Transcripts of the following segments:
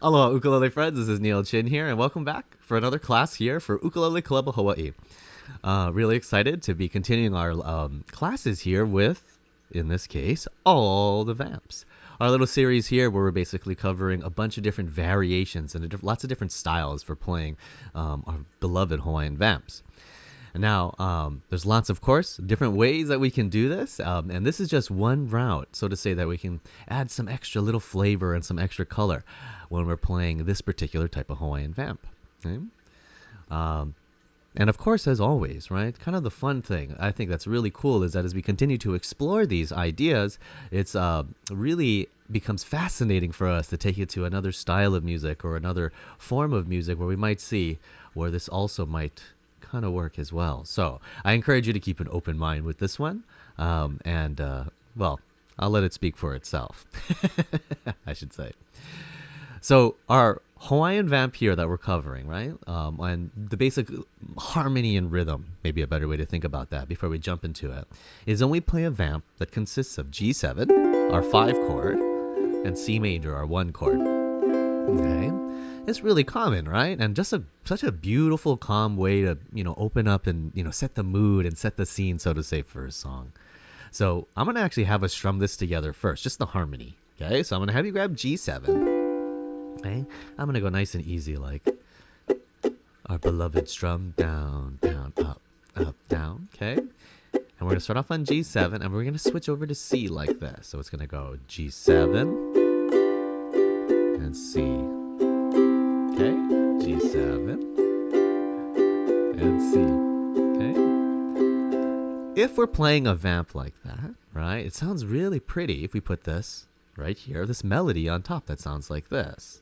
Aloha, ukulele friends. This is Neil Chin here, and welcome back for another class here for Ukulele Club of Hawaii. Really excited to be continuing our classes here with, in this case, all the vamps. Our little series here where we're basically covering a bunch of different variations and lots of different styles for playing our beloved Hawaiian vamps. And now, there's lots, of course, different ways that we can do this. And this is just one route, so to say, that we can add some extra little flavor and some extra color when we're playing this particular type of Hawaiian vamp. Okay? And of course, as always, right, kind of the fun thing I think that's really cool is that as we continue to explore these ideas, it's really becomes fascinating for us to take it to another style of music or another form of music where we might see where this also might kind of work as well. So I encourage you to keep an open mind with this one. Well, I'll let it speak for itself, I should say. So our Hawaiian vamp here that we're covering, right? And the basic harmony and rhythm, maybe a better way to think about that before we jump into it, is when we play a vamp that consists of G7, our 5 chord, and C major, our 1 chord. Okay? It's really common, right? And just such a beautiful, calm way to, open up and, set the mood and set the scene, so to say, for a song. So I'm going to actually have us strum this together first, just the harmony. Okay? So I'm going to have you grab G7. Okay, I'm gonna go nice and easy, like our beloved strum, down, down, up, up, down. Okay, and we're gonna start off on G7, and we're gonna switch over to C like this. So it's gonna go G7 and C. Okay, G7 and C. Okay, if we're playing a vamp like that, right? It sounds really pretty if we put this right here, this melody on top that sounds like this.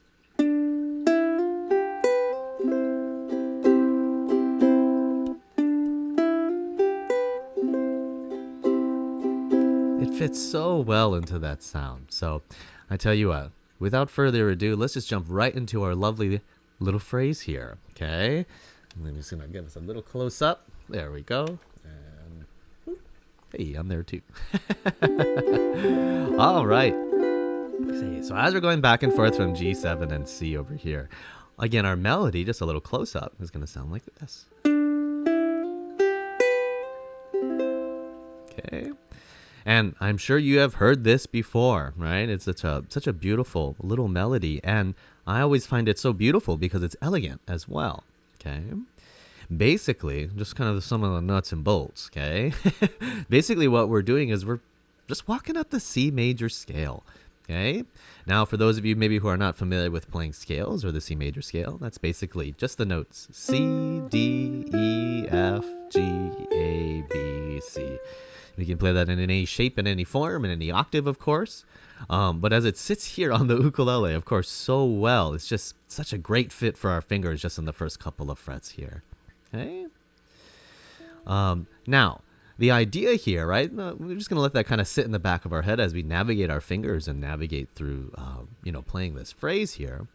It fits so well into that sound. So I tell you what, without further ado, let's just jump right into our lovely little phrase here. Okay, I'm just gonna give us a little close up. There we go. And hey, I'm there too. All right. So as we're going back and forth from G7 and C over here, again, our melody, just a little close up, is going to sound like this. Okay. And I'm sure you have heard this before, right? It's such a beautiful little melody. And I always find it so beautiful because it's elegant as well. Okay. Basically, just kind of some of the nuts and bolts. Okay. Basically, what we're doing is we're just walking up the C major scale. Okay. Now, for those of you maybe who are not familiar with playing scales or the C major scale, that's basically just the notes C, D, E, F, G, A, B, C. We can play that in any shape, in any form, in any octave, of course. But as it sits here on the ukulele, of course, so well, it's just such a great fit for our fingers just in the first couple of frets here. Okay. Now, the idea here, right? We're just going to let that kind of sit in the back of our head as we navigate our fingers and navigate through, playing this phrase here.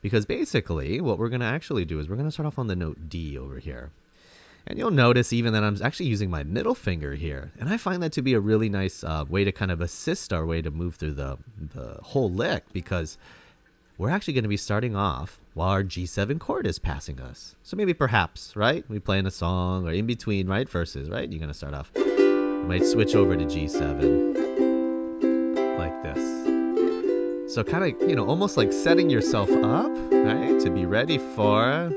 Because basically, what we're going to actually do is we're going to start off on the note D over here. And you'll notice even that I'm actually using my middle finger here. And I find that to be a really nice way to kind of assist our way to move through the whole lick, because we're actually going to be starting off while our G7 chord is passing us. So maybe perhaps, right? We play in a song or in between, right? Verses, right? You're going to start off. You might switch over to G7 like this. So kind of, almost like setting yourself up, right? To be ready for...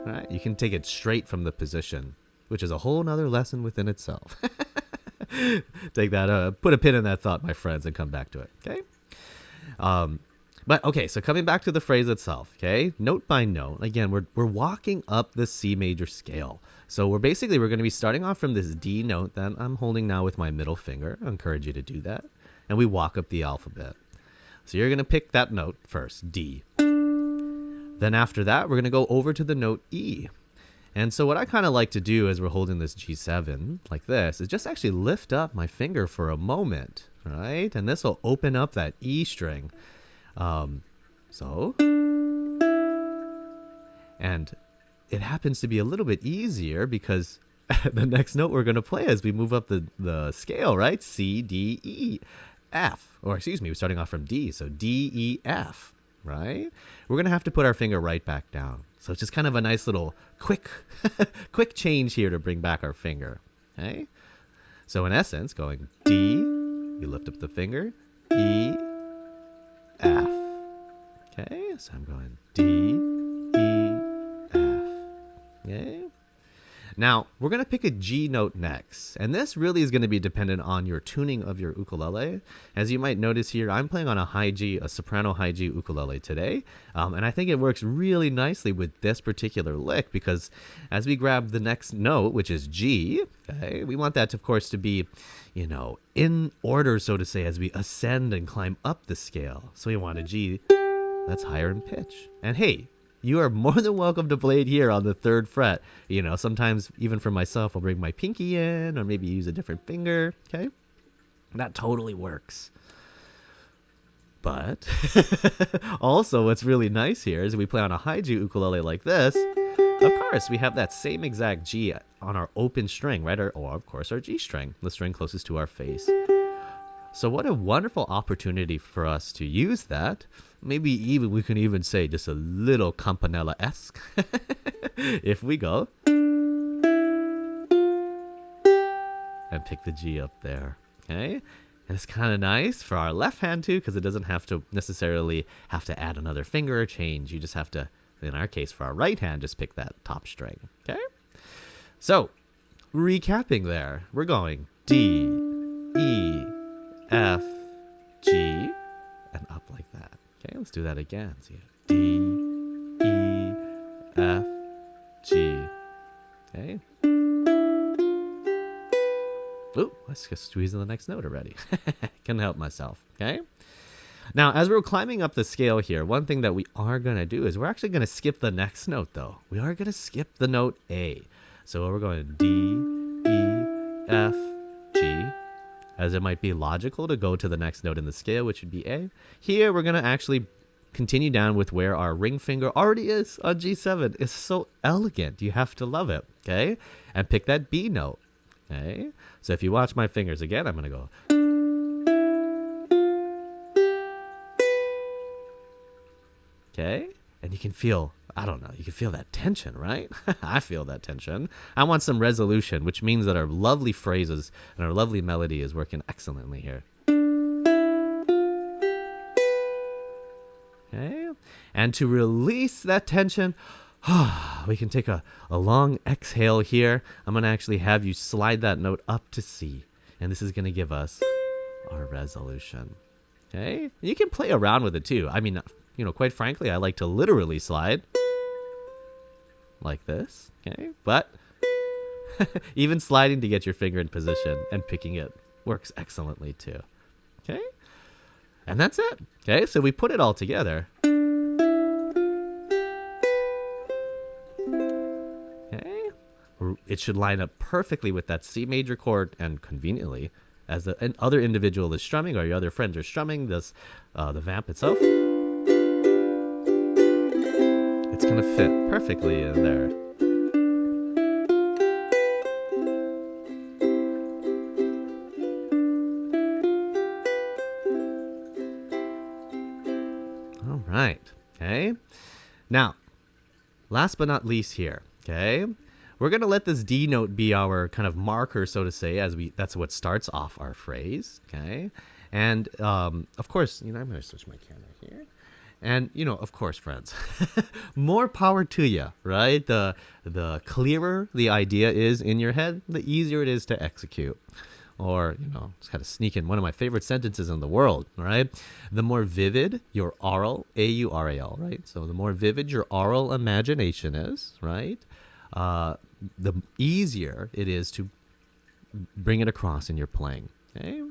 Right? You can take it straight from the position, which is a whole nother lesson within itself. Take that, put a pin in that thought, my friends, and come back to it. Okay. But okay, so coming back to the phrase itself, okay, note by note, again, we're walking up the C major scale. So we're going to be starting off from this D note that I'm holding now with my middle finger. I encourage you to do that. And we walk up the alphabet. So you're going to pick that note first, D. Then after that, we're going to go over to the note E. And so what I kind of like to do as we're holding this G7 like this is just actually lift up my finger for a moment, right? And this will open up that E string. And it happens to be a little bit easier because the next note we're going to play as we move up the scale, right? C, D, E. F, or excuse me, we're starting off from D, so D, E, F, right? We're going to have to put our finger right back down. So it's just kind of a nice little quick change here to bring back our finger, okay? So in essence, going D, you lift up the finger, E, F, okay? So I'm going D, E, F, okay? Now, we're going to pick a G note next, and this really is going to be dependent on your tuning of your ukulele. As you might notice here, I'm playing on a high G, a soprano high G ukulele today, and I think it works really nicely with this particular lick because as we grab the next note, which is G, okay, we want that, of course, to be, you know, in order, so to say, as we ascend and climb up the scale. So we want a G that's higher in pitch. And hey, you are more than welcome to play it here on the 3rd fret. You know, sometimes even for myself, I'll bring my pinky in or maybe use a different finger, okay? That totally works. But also what's really nice here is we play on a high G ukulele like this. Of course, we have that same exact G on our open string, right? Or of course, our G string, the string closest to our face. So what a wonderful opportunity for us to use that. Maybe even we can even say just a little campanella-esque. If we go and pick the G up there, okay? And it's kind of nice for our left hand too, because it doesn't have to necessarily have to add another finger or change. You just have to, in our case, for our right hand, just pick that top string, okay? So, recapping there, we're going D, E, F, G, and up like that. Okay, let's do that again. So D, E, F, G. Okay. Ooh, let's just squeeze in the next note already. Can help myself. Okay. Now, as we're climbing up the scale here, one thing that we are going to do is we're actually going to skip the next note, though. We are going to skip the note A. So we're going D, E, F, G. As it might be logical to go to the next note in the scale, which would be A. Here, we're going to actually continue down with where our ring finger already is on G7. It's so elegant. You have to love it, okay? And pick that B note, okay? So if you watch my fingers again, I'm going to go. Okay? And you can feel, I don't know, you can feel that tension, right? I feel that tension. I want some resolution, which means that our lovely phrases and our lovely melody is working excellently here. Okay? And to release that tension, we can take a long exhale here. I'm going to actually have you slide that note up to C. And this is going to give us our resolution. Okay? And you can play around with it too. I mean, you know, quite frankly, I like to literally slide like this, okay? But even sliding to get your finger in position and picking it works excellently too, okay? And that's it, okay? So we put it all together. Okay? It should line up perfectly with that C major chord, and conveniently, as the other individual is strumming or your other friends are strumming, this the vamp itself, it's going to fit perfectly in there. All right. Okay. Now, last but not least here, okay, we're going to let this D note be our kind of marker, so to say, that's what starts off our phrase, okay? And, of course, you know, I'm going to switch my camera here. And, you know, of course, friends, more power to you, right? The clearer the idea is in your head, the easier it is to execute. Or, you know, just kind of sneak in one of my favorite sentences in the world, right? The more vivid your aural, A-U-R-A-L, right? So the more vivid your aural imagination is, right? The easier it is to bring it across in your playing, okay?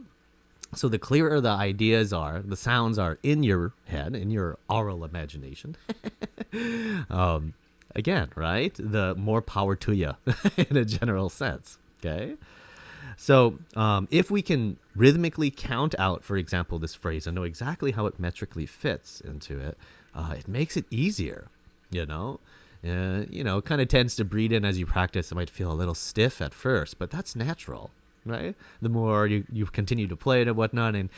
So the clearer the ideas are, the sounds are in your head, in your aural imagination. Again, right? The more power to you in a general sense, okay? So if we can rhythmically count out, for example, this phrase and know exactly how it metrically fits into it, it makes it easier, you know? You know, kind of tends to breed in as you practice. It might feel a little stiff at first, but that's natural, right? The more you continue to play it and whatnot, and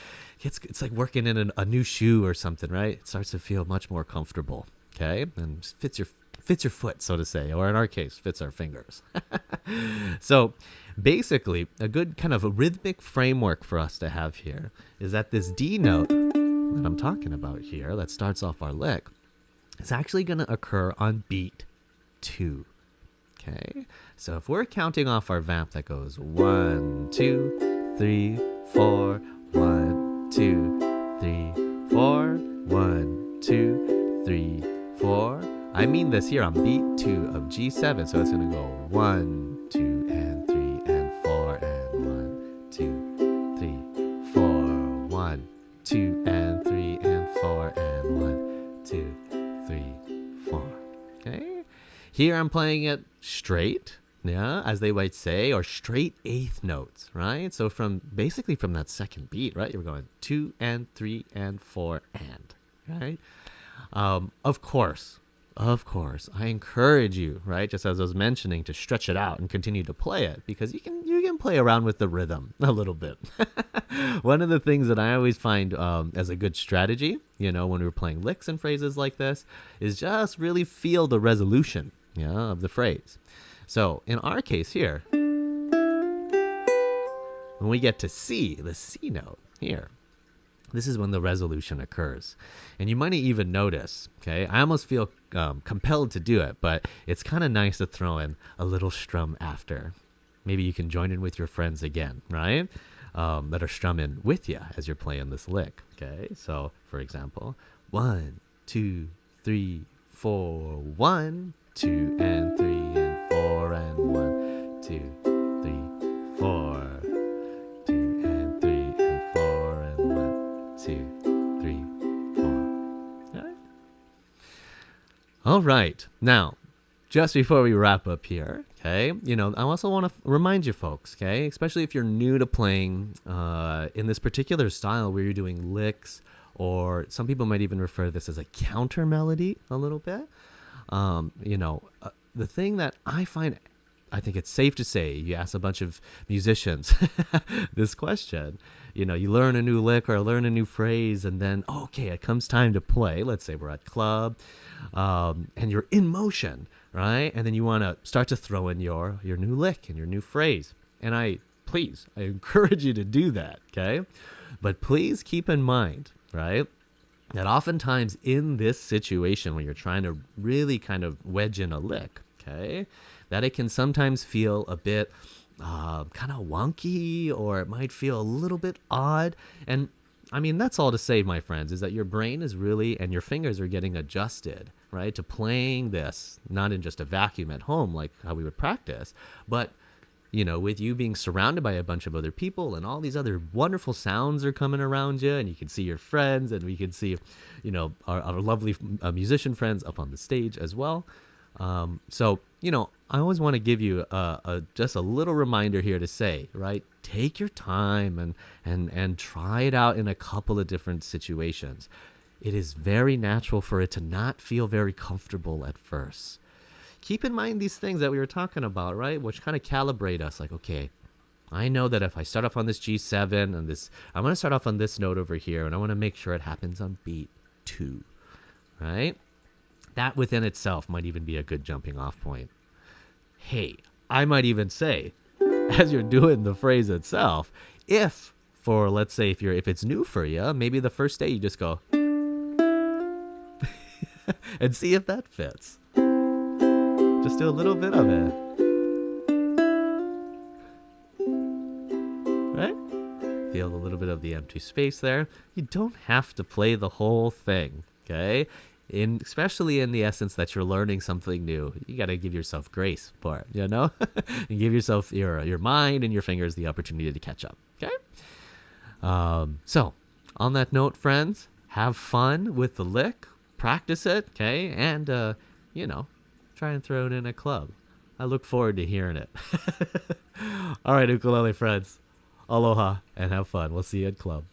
it's like working in a new shoe or something, right? It starts to feel much more comfortable, okay? And fits your foot, so to say, or in our case, fits our fingers. So basically, a good kind of a rhythmic framework for us to have here is that this D note that I'm talking about here that starts off our lick is actually going to occur on beat 2. Okay, so if we're counting off our vamp that goes 1, 2, 3, 4, 1, 2, 3, 4, 1, 2, 3, 4. I mean this here on beat 2 of G7, so it's gonna go 1, 2, and 3, and 4, and 1, 2, 3, 4, 1, 2, and 3, and 4, and 1, 2, 3, 4. Okay. Here I'm playing it straight, yeah, as they might say, or straight eighth notes, right? So basically from that second beat, right, you're going 2 and 3 and 4 and, right? Of course, I encourage you, right, just as I was mentioning, to stretch it out and continue to play it, because you can play around with the rhythm a little bit. One of the things that I always find as a good strategy, when we're playing licks and phrases like this, is just really feel the resolution, of the phrase. So in our case here, when we get to C, the C note here, this is when the resolution occurs. And you might even notice, okay, I almost feel compelled to do it, but it's kind of nice to throw in a little strum after. Maybe you can join in with your friends again, right? That are strumming with you as you're playing this lick, okay? So, for example, 1, 2, 3, 4, 1, 2, and 3, and 4, and 1, 2, 3, 4, 2, and 3, and 4, and 1, 2, 3, 4. All right. All right. Now, just before we wrap up here, okay, I also want to remind you folks, okay, especially if you're new to playing in this particular style where you're doing licks, or some people might even refer to this as a counter melody a little bit. The thing that I think it's safe to say, you ask a bunch of musicians this question, you learn a new lick or learn a new phrase, and then, okay, it comes time to play. Let's say we're at club, and you're in motion, right? And then you want to start to throw in your new lick and your new phrase. And I encourage you to do that, okay? But please keep in mind, right, that oftentimes in this situation when you're trying to really kind of wedge in a lick, okay, that it can sometimes feel a bit kind of wonky, or it might feel a little bit odd. And I mean, that's all to say, my friends, is that your brain is really, and your fingers are getting adjusted, right, to playing this, not in just a vacuum at home like how we would practice, but with you being surrounded by a bunch of other people, and all these other wonderful sounds are coming around you, and you can see your friends, and we can see, our lovely musician friends up on the stage as well. So, I always want to give you just a little reminder here to say, right, take your time and try it out in a couple of different situations. It is very natural for it to not feel very comfortable at first. Keep in mind these things that we were talking about, right? Which kind of calibrate us, like, okay, I know that if I start off on this G7 and this, I'm going to start off on this note over here, and I want to make sure it happens on beat 2, right? That within itself might even be a good jumping off point. Hey, I might even say, as you're doing the phrase itself, let's say if it's new for you, maybe the first day you just go and see if that fits. Just do a little bit of it. Right? Feel a little bit of the empty space there. You don't have to play the whole thing, okay? Especially in the essence that you're learning something new. You got to give yourself grace for it, and give yourself your mind and your fingers the opportunity to catch up, okay? So, on that note, friends, have fun with the lick. Practice it, okay? And, try and throw it in a club. I look forward to hearing it. All right, ukulele friends. Aloha and have fun. We'll see you at club.